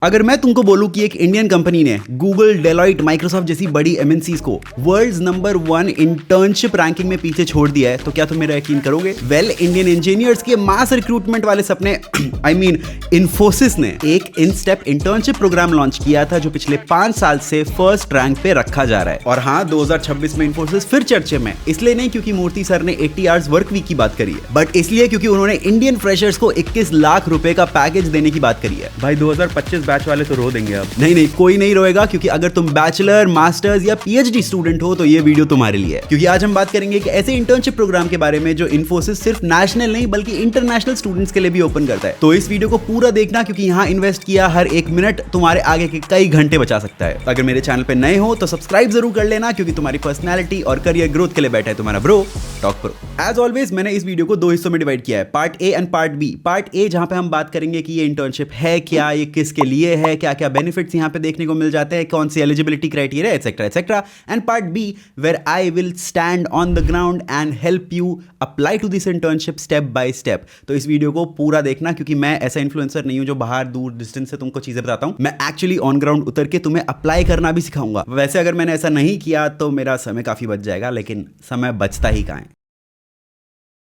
अगर मैं तुमको बोलूं कि एक इंडियन कंपनी ने गूगल, डेलॉइट, माइक्रोसॉफ्ट जैसी बड़ी एमएनसीज को वर्ल्ड्स नंबर 1 इंटर्नशिप रैंकिंग में पीछे छोड़ दिया है तो क्या तुम मेरा यकीन करोगे? वेल, इंडियन इंजीनियर्स के मास रिक्रूटमेंट वाले सपने इन्फोसिस ने एक इनस्टेप इंटर्नशिप प्रोग्राम लॉन्च किया था जो पिछले 5 साल से फर्स्ट रैंक पे रखा जा रहा है। और हाँ, 2026 में इन्फोसिस फिर चर्चे में, इसलिए नहीं क्योंकि मूर्ति सर ने 80 आवर्स वर्क वीक की बात करी है, बट इसलिए क्योंकि उन्होंने इंडियन फ्रेशर्स को 21 लाख रुपए का पैकेज देने की बात करी है। भाई 2025 बैच वाले तो रो देंगे अब। नहीं, कोई नहीं रोएगा, क्योंकि अगर तुम बैचलर, मास्टर्स या पीएचडी स्टूडेंट हो तो ये वीडियो तुम्हारे लिए है। क्योंकि आज हम बात करेंगे एक ऐसे इंटर्नशिप प्रोग्राम के बारे में जो इन्फोसिस सिर्फ नेशनल नहीं बल्कि इंटरनेशनल स्टूडेंट्स के लिए भी ओपन करता है। तो इस वीडियो को पूरा देखना, क्योंकि यहाँ इन्वेस्ट किया हर एक मिनट तुम्हारे आगे के कई घंटे बचा सकता है। अगर मेरे चैनल पे नए हो तो सब्सक्राइब जरूर कर लेना, क्योंकि तुम्हारी पर्सनैलिटी और करियर ग्रोथ के लिए बैठा है तुम्हारा bro talk pro. As always मैंने इस वीडियो को 2 हिस्सों में डिवाइड किया है, part A and part B. Part A जहां पे हम बात करेंगे कि ये इंटर्नशिप है क्या, ये किसके लिए है, क्या क्या बेनिफिट्स यहाँ पे देखने को मिल जाते हैं, कौन सी eligibility criteria etcetera etcetera. And part B where I will stand on the ground and help you apply to this internship step by step. तो इस वीडियो को पूरा देखना, क्योंकि मैं ऐसा इन्फ्लुएंसर नहीं हूं जो बाहर दूर डिस्टेंस से तुमको चीजें बताता हूं। मैं एक्चुअली ऑन ग्राउंड उतर के तुम्हें अप्लाई करना भी सिखाऊंगा। वैसे अगर मैंने ऐसा नहीं किया तो मेरा समय काफी बच जाएगा, लेकिन समय बचता ही कहां है।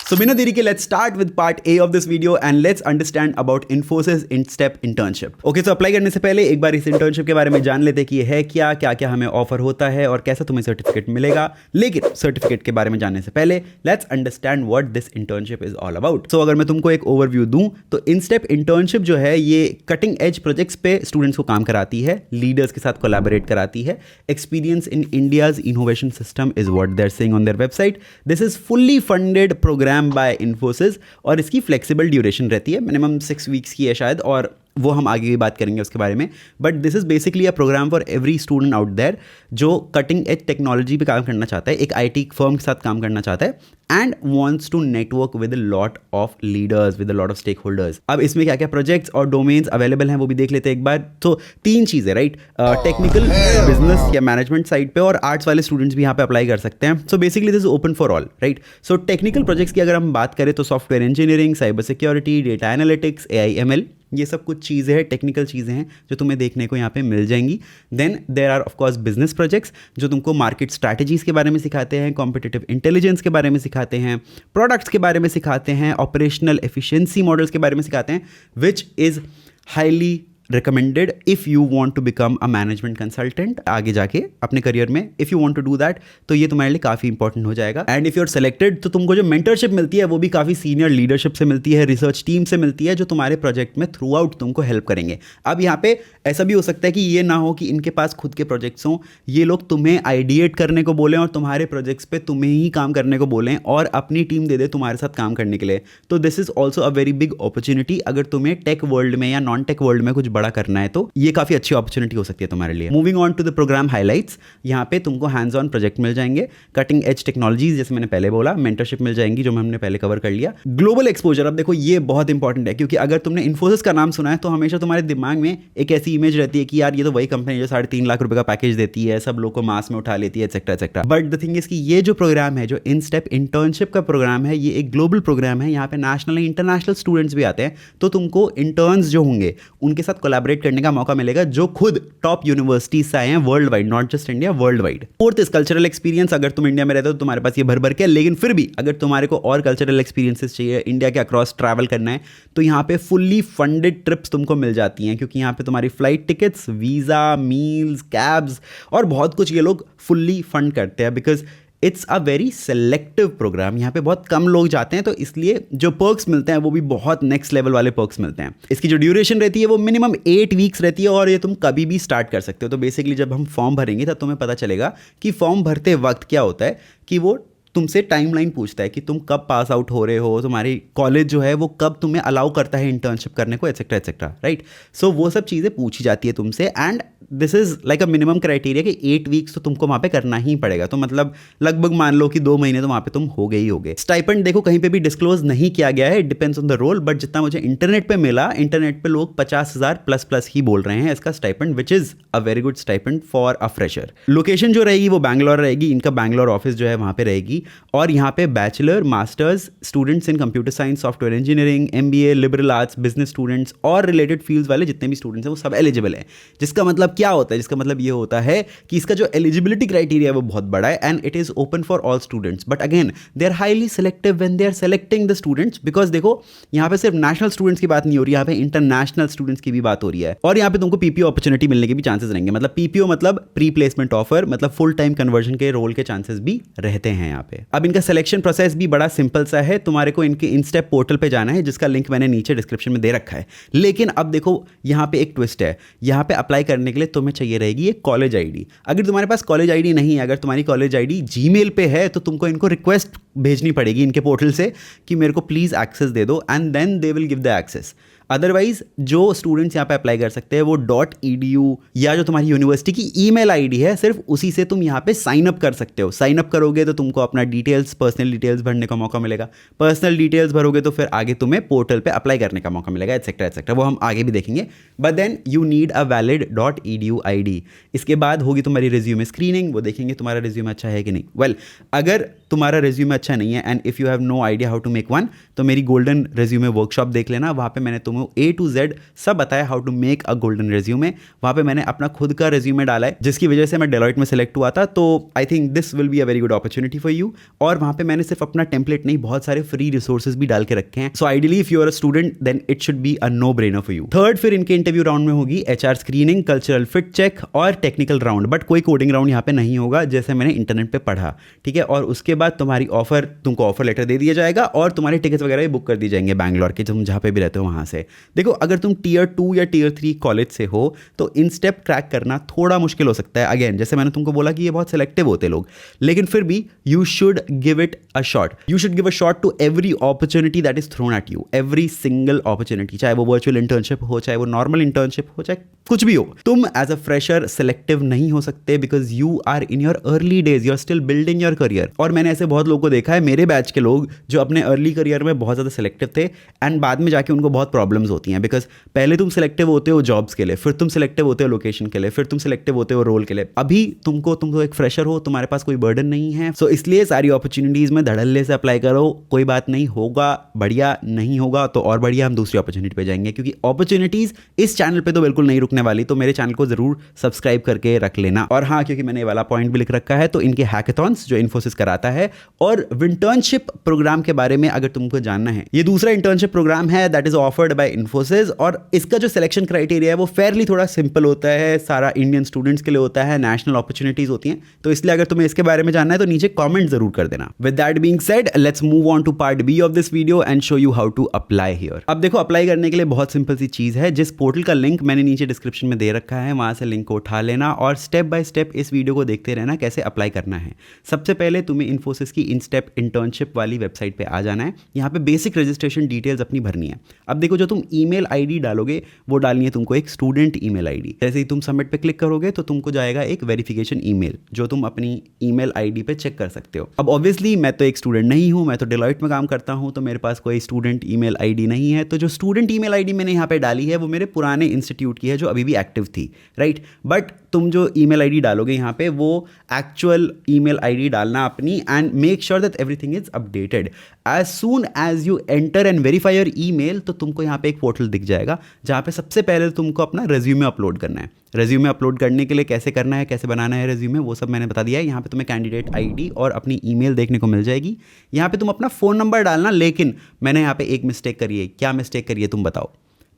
So बिना देरी के let's start with part A of this video and let's understand about Infosys InStep internship. Okay, so apply करने से पहले एक बार इस इंटर्नशिप के बारे में जान लेते कि ये है क्या, क्या क्या हमें ऑफर होता है और कैसा तुम्हें सर्टिफिकेट मिलेगा। लेकिन सर्टिफिकेट के बारे में जानने से पहले let's understand what this internship is all about. So अगर मैं तुमको एक ओवरव्यू दूं तो InStep इंटर्नशिप जो है ये कटिंग एज प्रोजेक्ट्स पे स्टूडेंट्स को काम कराती है, लीडर्स के साथ कोलैबोरेट कराती है। Experience in India's innovation system is what they are saying on their website. This is fully funded program by Infosys और इसकी फ्लेक्सिबल ड्यूरेशन रहती है, मिनिमम 6 वीक्स की है शायद, और वो हम आगे भी बात करेंगे उसके बारे में। But this is basically a program for every student out there जो कटिंग एज टेक्नोलॉजी पे काम करना चाहता है, एक आईटी फर्म के साथ काम करना चाहता है and wants to network with a lot of leaders, with a lot of stakeholders. अब इसमें क्या क्या प्रोजेक्ट्स और डोमेन्स अवेलेबल हैं वो भी देख लेते हैं एक बार। तो 3 चीज़ें, राइट? टेक्निकल, बिजनेस या मैनेजमेंट साइड पे, और आर्ट्स वाले स्टूडेंट्स भी यहाँ पे अप्लाई कर सकते हैं। So basically this is open for all, right? So technical projects की अगर हम बात करें तो software engineering, cyber security, data analytics, AI/ML, ये सब कुछ चीज़ें हैं, टेक्निकल चीज़ें हैं जो तुम्हें देखने को यहाँ पे मिल जाएंगी। Then there are of course business projects जो तुमको मार्केट स्ट्रैटेजीज के बारे में सिखाते हैं, कॉम्पिटिटिव इंटेलिजेंस के बारे में सिखाते हैं, प्रोडक्ट्स के बारे में सिखाते हैं, ऑपरेशनल एफिशिएंसी मॉडल्स के बारे में सिखाते हैं, which is highly recommended if you want to become a management consultant आगे जाके अपने करियर में। if you want to do that तो ये तुम्हारे लिए काफ़ी इंपॉर्टेंट हो जाएगा। And if you are selected तो तुमको जो मेंटरशिप मिलती है वो भी काफ़ी सीनियर लीडरशिप से मिलती है, रिसर्च टीम से मिलती है, जो तुम्हारे प्रोजेक्ट में थ्रू आउट तुमको हेल्प करेंगे। अब यहाँ पे ऐसा भी हो सकता है कि ये ना हो कि इनके पास खुद के प्रोजेक्ट्स हों, ये लोग तुम्हें आइडिएट करने को बोलें और तुम्हारे प्रोजेक्ट्स पे तुम्हें ही काम करने को बोलें और अपनी टीम दे दे तुम्हारे साथ काम करने के लिए। तो this is also a very big opportunity. अगर तुम्हें टेक वर्ल्ड में या नॉन टेक वर्ल्ड में कुछ बड़ा करना है तो ये काफी अच्छी अपॉर्चुनिटी हो सकती है तुम्हारे लिए। Moving on to the program highlights, यहाँ पे तुमको हैंड्स ऑन प्रोजेक्ट मिल जाएंगे, कटिंग एज टेक्नोलॉजीज जैसे मैंने पहले बोला, मेंटरशिप मिल जाएंगी जो हमने पहले कवर कर लिया। ग्लोबल एक्सपोजर, अब देखो ये बहुत इंपॉर्टेंट है, क्योंकि अगर तुमने इन्फोसिस का नाम सुना है तो हमेशा तुम्हारे दिमाग में एक ऐसी इमेज रहती है कि यार ये तो वही कंपनी जो 3.5 लाख रुपए का पैकेज देती है, सब लोग को मास में उठा लेती है, etcetera etcetera. But the thing is कि ये जो प्रोग्राम है, जो इनस्टेप इंटर्नशिप का प्रोग्राम है, ये एक ग्लोबल प्रोग्राम है। यहाँ पे नेशनल इंटरनेशनल स्टूडेंट्स भी आते हैं, तो तुमको इंटर्न्स जो होंगे उनके साथ कोलैबोरेट करने का मौका मिलेगा जो खुद टॉप यूनिवर्सिटीज से आए हैं world wide, not just India, world wide. Fourth is cultural experience. अगर तुम इंडिया में रहते हो तो तुम्हारे पास ये भर भर के, लेकिन फिर भी अगर तुम्हारे को और कल्चरल एक्सपीरियंसेस चाहिए, इंडिया के अक्रॉस ट्रैवल करना है, तो यहाँ पे फुल्ली फंडेड ट्रिप्स तुमको मिल जाती हैं, क्योंकि यहाँ पे तुम्हारी flight tickets, visa, meals, cabs और बहुत कुछ ये लोग फुल्ली फंड करते हैं। Because it's a very selective program, यहाँ पे बहुत कम लोग जाते हैं, तो इसलिए जो पर्क्स मिलते हैं वो भी बहुत नेक्स्ट लेवल वाले पर्क्स मिलते हैं। इसकी जो ड्यूरेशन रहती है वो मिनिमम 8 वीक्स रहती है और ये तुम कभी भी स्टार्ट कर सकते हो। तो बेसिकली जब हम फॉर्म भरेंगे तब तुम्हें पता चलेगा कि फॉर्म भरते वक्त क्या होता है कि वो तुमसे टाइमलाइन पूछता है कि तुम कब पास आउट हो रहे हो, तुम्हारी कॉलेज जो है वो कब तुम्हें अलाउ करता है इंटर्नशिप करने को, एक्सेट्रा एक्सेट्रा, राइट? सो वो सब चीज़ें पूछी जाती है तुमसे and this is like a minimum criteria कि 8 वीक्स तो तुमको वहाँ पे करना ही पड़ेगा। तो मतलब लगभग मान लो कि 2 महीने तो वहाँ पे तुम हो गए ही होगे। स्टाइपेंड देखो कहीं पे भी डिस्क्लोज नहीं किया गया है, it depends on the role, but जितना मुझे इंटरनेट पे मिला, इंटरनेट पे लोग 50,000 प्लस ही बोल रहे हैं इसका stipend, which is a very good stipend for a fresher. Location जो रहेगी वो बैंगलोर रहेगी, इनका बैंगलोर ऑफिस जो है वहाँ पे रहेगी। और यहाँ पे bachelor masters students in computer science, software engineering, MBA, liberal arts, business students और रिलेटेड फील्ड्स वाले जितने भी स्टूडेंट्स हैं वो सब एलिजिबल हैं। जिसका मतलब क्या होता है? जिसका मतलब ये होता है कि इसका जो एलिजिबिलिटी क्राइटेरिया है वो बहुत बड़ा है and it is open for all students. But again they are highly selective when they are selecting the students, because देखो यहाँ पे सिर्फ नेशनल स्टूडेंट्स की बात नहीं हो रही, यहाँ पे इंटरनेशनल स्टूडेंट्स की भी बात हो रही है। और यहाँ पे तुमको PPO अपॉर्चुनिटी मिलने के भी चांसेस रहेंगे। मतलब PPO मतलब प्री प्लेसमेंट ऑफर, मतलब फुल टाइम कन्वर्जन के रोल के चांसेस भी रहते हैं यहाँ पे। अब इनका सिलेक्शन प्रोसेस भी बड़ा सिंपल सा है। तुम्हारे को इनके InStep पोर्टल पे जाना है, जिसका लिंक मैंने नीचे डिस्क्रिप्शन में दे रखा है। लेकिन अब देखो यहाँ पे एक ट्विस्ट है। यहाँ पे अप्लाई करने के लिए तुम्हें चाहिए रहेगी एक कॉलेज ID। अगर तुम्हारे पास कॉलेज ID नहीं है, अगर तुम्हारी कॉलेज ID Gmail पे है, तो तुमको इनको रिक्वेस्ट भेजनी पड़ेगी इनके पोर्टल से कि मेरे को प्लीज़ एक्सेस दे दो, and then they will give the access. Otherwise जो स्टूडेंट्स यहाँ पे अप्लाई कर सकते हैं वो .edu या जो तुम्हारी यूनिवर्सिटी की ईमेल आईडी है, सिर्फ उसी से तुम यहाँ पे साइन अप कर सकते हो। साइन अप करोगे तो तुमको अपना डिटेल्स, पर्सनल डिटेल्स भरने का मौका मिलेगा। पर्सनल डिटेल्स भरोगे तो फिर आगे तुम्हें पोर्टल पे अप्लाई करने का मौका मिलेगा, एटसेट्रा एटसेट्रा। वो हम आगे भी देखेंगे। But then you need a valid .edu ID। इसके बाद होगी तुम्हारी रिज्यूमे स्क्रीनिंग। वो देखेंगे तुम्हारा रिज्यूमे अच्छा है कि नहीं। वेल, अगर तुम्हारा रिज्यूमे अच्छा नहीं है and if you have no idea how to make one, तो मेरी गोल्डन रिज्यूमे वर्कशॉप देख लेना। वहाँ पे मैंने तुम्हें A to Z सब बताया how to make a golden resume. वहाँ पे मैंने अपना खुद का रिज्यूमे डाला है, जिसकी वजह से मैं डेलॉइट में सेलेक्ट हुआ था। तो I think this will be a very good opportunity for you. और वहाँ पे मैंने सिर्फ अपना टेम्पलेट नहीं, बहुत सारे फ्री रिसोर्सेज भी डाल के रखे हैं। So ideally if you are a student then it should be a no brainer for you. Third, फिर इनके इंटरव्यू राउंड में होगी HR screening, cultural fit check और टेक्निकल राउंड। बट कोई कोडिंग राउंड यहाँ पे नहीं होगा, जैसे मैंने इंटरनेट पे पढ़ा, ठीक है। और उसके बाद तुमको ऑफर लेटर दे दिया जाएगा और तुम्हारे टिकट्स वगैरह भी बुक कर दी जाएंगे बैंगलोर के, तुम जहाँ पे भी रहते हो वहाँ से। देखो, अगर तुम Tier 2 या Tier 3 कॉलेज से हो तो InStep क्रैक करना थोड़ा मुश्किल हो सकता है। अगेन, जैसे मैंने तुमको बोला कि ये बहुत सेलेक्टिव होते लोग, लेकिन फिर भी you should give it a shot. You should give a shot to every opportunity that is thrown at you, every single opportunity, चाहे वो वर्चुअल इंटर्नशिप हो, चाहे वो नॉर्मल इंटर्नशिप हो, चाहे कुछ भी हो। तुम एज अ फ्रेशर सेलेक्टिव नहीं हो सकते, because you are in your early days, you are still building your career. और मैंने ऐसे बहुत लोगों को देखा है, मेरे बैच के लोग जो अपने अर्ली करियर में बहुत ज़्यादा सेलेक्टिव थे एंड बाद में जाके उनको बहुत प्रॉब्लम्स होती हैं। बिकॉज पहले तुम सेलेक्टिव होते हो जॉब्स के लिए, फिर तुम सेलेक्टिव होते हो लोकेशन के लिए, फिर तुम सेलेक्टिव होते हो रोल के लिए। अभी तुम तो एक फ्रेशर हो, तुम्हारे पास कोई बर्डन नहीं है। सो इसलिए सारी अपॉर्चुनिटीज़ में धड़ल्ले से अप्लाई करो। कोई बात नहीं, होगा बढ़िया, नहीं होगा तो और बढ़िया, हम दूसरी अपॉर्चुनिटी पे जाएंगे। क्योंकि अपॉर्चुनिटीज़ इस चैनल पे तो बिल्कुल नहीं रुकने वाली, तो मेरे चैनल को जरूर सब्सक्राइब करके रख लेना। और हाँ, क्योंकि मैंने ये वाला पॉइंट भी लिख रखा है, तो इनके हैकेथॉन्स जो इन्फोसिस कराता है और विंटर्नशिप प्रोग्राम के बारे में अगर तुमको जानना है, ये दूसरा इंटर्नशिप प्रोग्राम है that is offered by Infosys. और इसका जो सिलेक्शन क्राइटेरिया है वो फेयरली थोड़ा सिंपल होता है, सारा इंडियन स्टूडेंट्स के लिए होता है, नेशनल अपॉर्चुनिटीज होती हैं। तो इसलिए अगर तुम्हें इसके बारे में जानना है तो नीचे कमेंट जरूर कर देना। With that being said, let's move on to part B of this video and show you how to apply here. अब देखो, अप्लाई करने के लिए बहुत सिंपल सी चीज है। जिस पोर्टल का लिंक मैंने नीचे डिस्क्रिप्शन में दे रखा है, वहां से लिंक को उठा लेना और स्टेप बाय स्टेप इस वीडियो को देखते रहना कैसे अप्लाई करना है। सबसे पहले तुम्हें इन्फोसिस की InStep इंटर्नशिप वाली वेबसाइट पे आ जाना है। यहाँ पे बेसिक रजिस्ट्रेशन डिटेल्स अपनी भरनी है। अब देखो, जो तुम ईमेल आईडी डालोगे वो डालनी है तुमको एक स्टूडेंट ईमेल आईडी। जैसे ही तुम सबमिट पे क्लिक करोगे तो तुमको जाएगा एक वेरिफिकेशन ईमेल, जो तुम अपनी ईमेल आईडी पे चेक कर सकते हो। अब ऑब्वियसली मैं तो एक स्टूडेंट नहीं हूँ, मैं तो डेलॉइट में काम करता हूँ, तो मेरे पास कोई स्टूडेंट ईमेल आईडी नहीं है। तो जो स्टूडेंट ईमेल आईडी मैंने यहाँ पे डाली है वो मेरे पुराने इंस्टीट्यूट की है, जो अभी भी एक्टिव थी, राइट। बट तुम जो ईमेल आईडी डालोगे यहाँ पे वो एक्चुअल ईमेल आईडी डालना अपनी, and make sure that everything is updated. As soon as you enter and verify your email, तो तुमको यहाँ पे एक पोर्टल दिख जाएगा जहाँ पे सबसे पहले तुमको अपना रेज्यूमे अपलोड करना है। रेज्यूमे अपलोड करने के लिए कैसे करना है, कैसे बनाना है रेज्यूमे, वो सब मैंने बता दिया है। यहाँ पे तुम्हें कैंडिडेट आईडी और अपनी ईमेल देखने को मिल जाएगी। यहाँ पे तुम अपना फ़ोन नंबर डालना, लेकिन मैंने यहाँ पे एक मिस्टेक करी है। क्या मिस्टेक करी है तुम बताओ?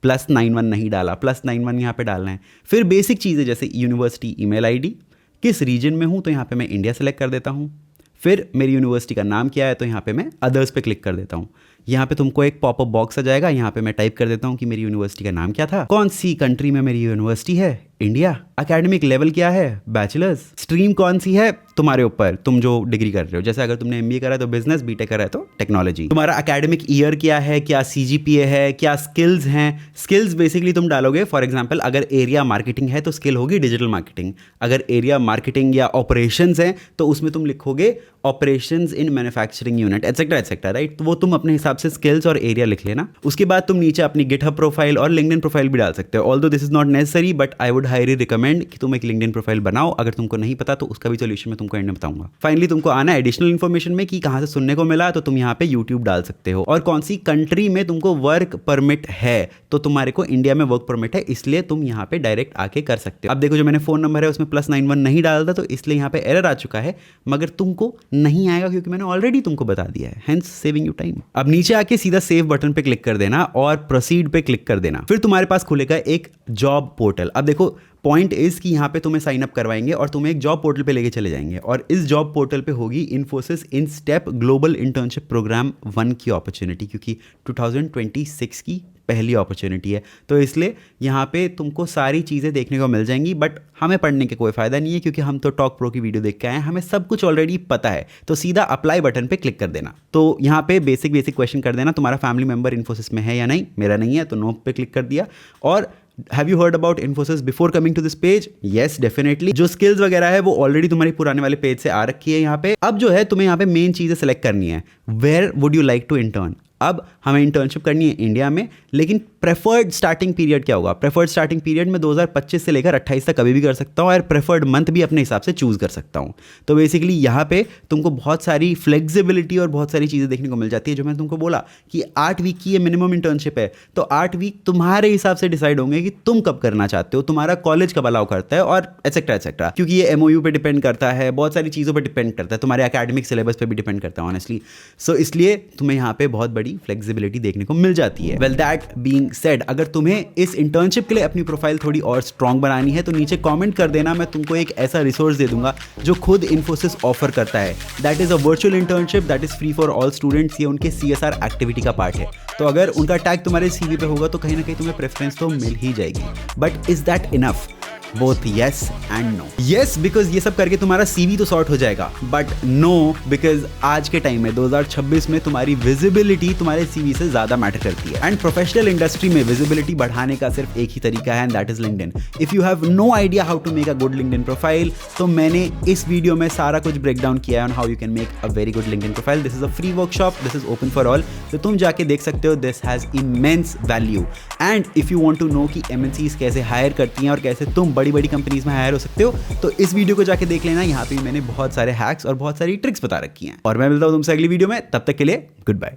+91 नहीं डाला, +91 यहाँ पे डालना है। फिर बेसिक चीज़ें जैसे यूनिवर्सिटी ईमेल आईडी, किस रीजन में हूँ तो यहाँ पे मैं इंडिया सेलेक्ट कर देता हूँ। फिर मेरी यूनिवर्सिटी का नाम क्या है तो यहाँ पे मैं अदर्स पे क्लिक कर देता हूँ। यहाँ पे तुमको एक पॉपअप बॉक्स आ जाएगा, यहाँ पे मैं टाइप कर देता हूँ कि मेरी यूनिवर्सिटी का नाम क्या था, कौन सी कंट्री में मेरी यूनिवर्सिटी है, इंडिया, एकेडमिक लेवल क्या है, बैचलर्स, स्ट्रीम कौन सी है, तुम्हारे ऊपर, तुम जो डिग्री कर रहे हो। जैसे अगर तुमने MBA करा है तो बिजनेस, BTech करा है तो टेक्नोलॉजी। तुम्हारा एकेडमिक ईयर क्या है, क्या CGPA है, क्या स्किल्स हैं। स्किल्स बेसिकली तुम डालोगे, फॉर एग्जाम्पल अगर एरिया मार्केटिंग है तो स्किल होगी डिजिटल मार्केटिंग। अगर एरिया मार्केटिंग या ऑपरेशंस है तो उसमें तुम लिखोगे operations in manufacturing unit, etcetera etcetera, right. तो वो तुम अपने हिसाब से स्किल्स और एरिया लिख लेना। उसके बाद तुम नीचे अपनी गिटहब प्रोफाइल और लिंक्डइन प्रोफाइल भी डाल सकते हो। Although this is not necessary, but I would highly recommend recommend कि तुम एक लिंक्डइन प्रोफाइल बनाओ। अगर तुमको नहीं पता तो उसका भी सोल्यूशन मैं तुमको एंड में बताऊंगा। फाइनली तुमको आना है एडिशनल इन्फॉर्मेशन में कि कहां से सुनने को मिला, तो तुम यहाँ पे यूट्यूब डाल सकते हो, और कौन सी कंट्री में तुमको वर्क परमिट है। तो तुम्हारे को इंडिया में वर्क परमिट है, इसलिए तुम यहाँ पे डायरेक्ट आके कर सकते हो। अब देखो जो मैंने फोन नंबर है उसमें +91 नहीं डाला था, तो इसलिए यहाँ पे एरर आ चुका है, मगर तुमको नहीं आएगा क्योंकि मैंने ऑलरेडी तुमको बता दिया है, हेंस सेविंग यू टाइम। अब नीचे आके सीधा सेव बटन पे क्लिक कर देना और प्रोसीड पे क्लिक कर देना। फिर तुम्हारे पास खुलेगा एक जॉब पोर्टल। अब देखो पॉइंट इज कि यहाँ पे तुम्हें साइन अप करवाएंगे और तुम्हें एक जॉब पोर्टल पे लेके चले जाएंगे, और इस जॉब पोर्टल पे होगी Infosys InStep global internship program 1 की अपॉर्चुनिटी, क्योंकि 2026 की पहली अपॉर्चुनिटी है, तो इसलिए यहाँ पे तुमको सारी चीज़ें देखने को मिल जाएंगी। बट हमें पढ़ने के कोई फ़ायदा नहीं है क्योंकि हम तो टॉक प्रो की वीडियो देख के आए हैं, हमें सब कुछ ऑलरेडी पता है। तो सीधा अप्लाई बटन पे क्लिक कर देना। तो यहाँ पे बेसिक क्वेश्चन कर देना, तुम्हारा फैमिली मेंबर इन्फोसिस में है या नहीं। मेरा नहीं है तो नो पे क्लिक कर दिया। और have you heard about Infosys before coming to this page? Yes definitely. जो स्किल्स वगैरह है वो ऑलरेडी तुम्हारी पुराने वाले पेज से आ रखी है यहाँ पे। अब जो है तुम्हें यहाँ पे मेन चीज़ें सेलेक्ट करनी है, where would you like to intern. अब हमें इंटर्नशिप करनी है इंडिया में, लेकिन प्रेफर्ड स्टार्टिंग पीरियड क्या होगा? प्रेफर्ड स्टार्टिंग पीरियड में 2025 से लेकर 28 तक कभी भी कर सकता हूँ, और प्रेफर्ड मंथ भी अपने हिसाब से चूज कर सकता हूँ। तो बेसिकली यहाँ पे तुमको बहुत सारी फ्लेक्सिबिलिटी और बहुत सारी चीज़ें देखने को मिल जाती है। जो मैंने तुमको बोला कि 8 वीक की ये मिनिमम इंटर्नशिप है, तो 8 वीक तुम्हारे हिसाब से डिसाइड होंगे कि तुम कब करना चाहते हो, तुम्हारा कॉलेज कब अलाउ करता है, और एटसेट्रा एटसेट्रा, क्योंकि ये MOU पे डिपेंड करता है, बहुत सारी चीज़ों पर डिपेंड करता है, तुम्हारे एकेडमिक सिलेबस पे भी डिपेंड करता है ऑनेस्टली। सो इसलिए तुम्हें यहाँ पे बहुत बड़ी फ्लेक्सिबिलिटी देखने को मिल जाती है। वेल दैट बीइंग सेड, अगर तुम्हें इस इंटर्नशिप के लिए अपनी प्रोफाइल थोड़ी और स्ट्रांग बनानी है तो नीचे कमेंट कर देना, मैं तुमको एक ऐसा रिसोर्स दे दूंगा जो खुद इन्फोसिस ऑफर करता है। That is a virtual internship that is free for all students. ये उनके CSR एक्टिविटी का पार्ट है, तो अगर उनका टैग तुम्हारे CV पे होगा तो कहीं ना कहीं तुम्हें प्रेफरेंस तो मिल ही जाएगी। But is that enough? Both yes and no. Yes because ये सब करके तुम्हारा CV तो सॉर्ट हो जाएगा, बट नो बिकॉज आज के टाइम में 2026 में तुम्हारी विजिबिलिटी तुम्हारे CV से ज्यादा मैटर करती है। एंड प्रोफेशनल इंडस्ट्री में विजिबिलिटी बढ़ाने का सिर्फ एक ही तरीका है, and that is LinkedIn. If you have no idea how to make a good LinkedIn profile, तो मैंने इस वीडियो में सारा कुछ ब्रेक डाउन किया है on how you can make a very good LinkedIn profile. This is a free workshop, this is open for all, तो तुम जाके देख सकते हो। This has immense value. And if you want to know कि MNCs कैसे hire करती हैं और कैसे तुम बड़ी बड़ी कंपनीज में हायर हो सकते हो, तो इस वीडियो को जाके देख लेना। यहाँ पे मैंने बहुत सारे हैक्स और बहुत सारी ट्रिक्स बता रखी हैं, और मैं मिलता हूँ तुमसे अगली वीडियो में। तब तक के लिए गुड बाय।